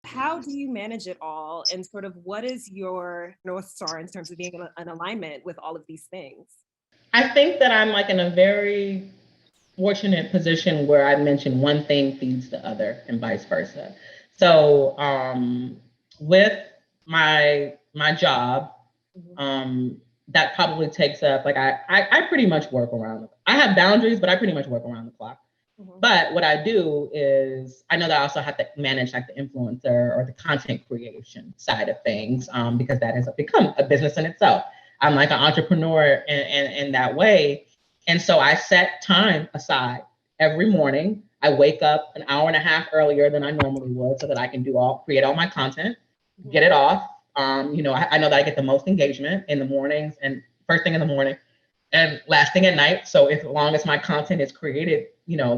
how do you manage it all? And sort of what is your North Star in terms of being in an alignment with all of these things? I think that I'm like in a very fortunate position where I mentioned one thing feeds the other and vice versa. So with my job, that probably takes up like I pretty much work around. I have boundaries, but I pretty much work around the clock. But what I do is I know that I also have to manage like the influencer or the content creation side of things because that has become a business in itself. I'm like an entrepreneur in that way. And so I set time aside every morning. I wake up an hour and a half earlier than I normally would so that I can create all my content, get it off. I know that I get the most engagement in the mornings and first thing in the morning and last thing at night. So as long as my content is created,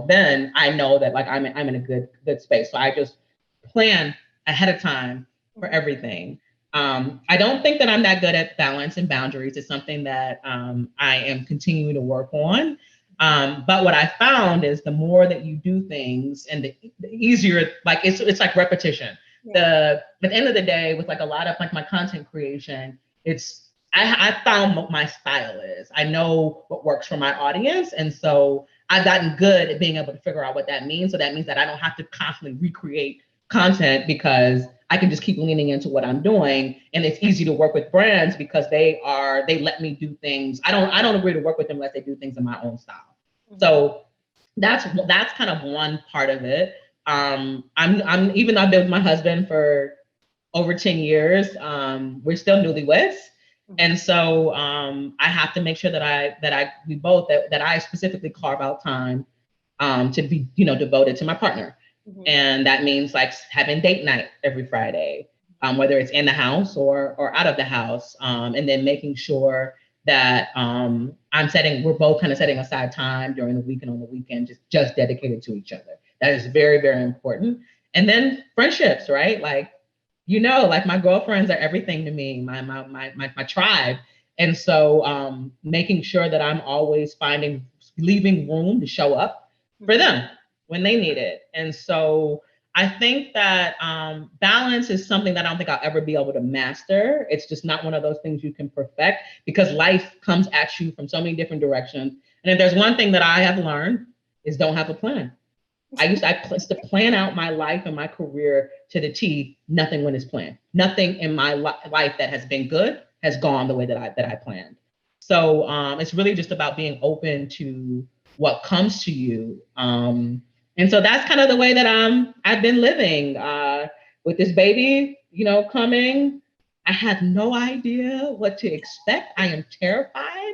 then I know that like I'm in a good space. So I just plan ahead of time for everything. I don't think that I'm that good at balance and boundaries. It's something that I am continuing to work on. But what I found is the more that you do things and the easier, like it's like repetition. At the end of the day, with like a lot of like my content creation, I found what my style is. I know what works for my audience. And so I've gotten good at being able to figure out what that means. So that means that I don't have to constantly recreate content because I can just keep leaning into what I'm doing. And it's easy to work with brands because they let me do things. I don't agree to work with them unless they do things in my own style. So that's kind of one part of it. I'm even though I've been with my husband for over 10 years, we're still newlyweds. And so I have to make sure that I specifically carve out time to be, devoted to my partner. And that means like having date night every Friday, whether it's in the house or out of the house. And then making sure that we're both kind of setting aside time during the week and on the weekend, just dedicated to each other. That is very, very important. And then friendships, right? Like, like my girlfriends are everything to me, my tribe. And so making sure that I'm always leaving room to show up for them when they need it. And so I think that balance is something that I don't think I'll ever be able to master. It's just not one of those things you can perfect because life comes at you from so many different directions. And if there's one thing that I have learned is don't have a plan. I used to plan out my life and my career to the T. Nothing went as planned. Nothing in my life that has been good has gone the way that I planned. So it's really just about being open to what comes to you. And so that's kind of the way that I've been living with this baby, coming. I have no idea what to expect. I am terrified.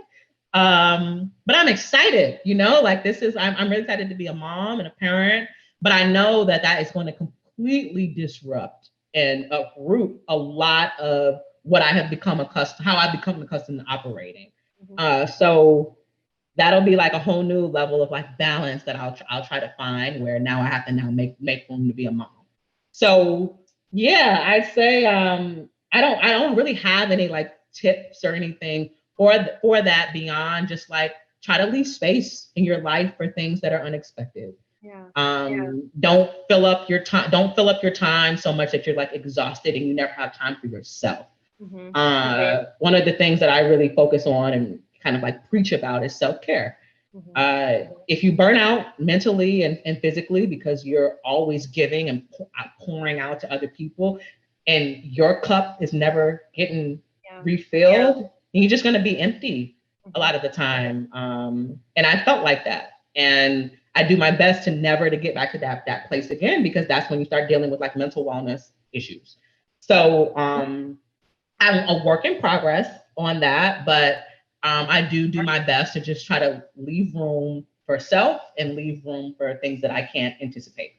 But I'm excited, like I'm really excited to be a mom and a parent, but I know that is going to completely disrupt and uproot a lot of what I have become accustomed to operating. So that'll be like a whole new level of like balance that I'll try to find where now I have to make room to be a mom. So yeah, I'd say I don't really have any like tips or anything for that beyond just like try to leave space in your life for things that are unexpected. Don't fill up your time. Don't fill up your time so much that you're like exhausted and you never have time for yourself. One of the things that I really focus on and kind of like preach about is self-care. If you burn out mentally and physically because you're always giving and pouring out to other people and your cup is never getting refilled, you're just going to be empty a lot of the time. And I felt like that. And I do my best to never to get back to that place again, because that's when you start dealing with like mental wellness issues. So I'm a work in progress on that, but I do my best to just try to leave room for self and leave room for things that I can't anticipate.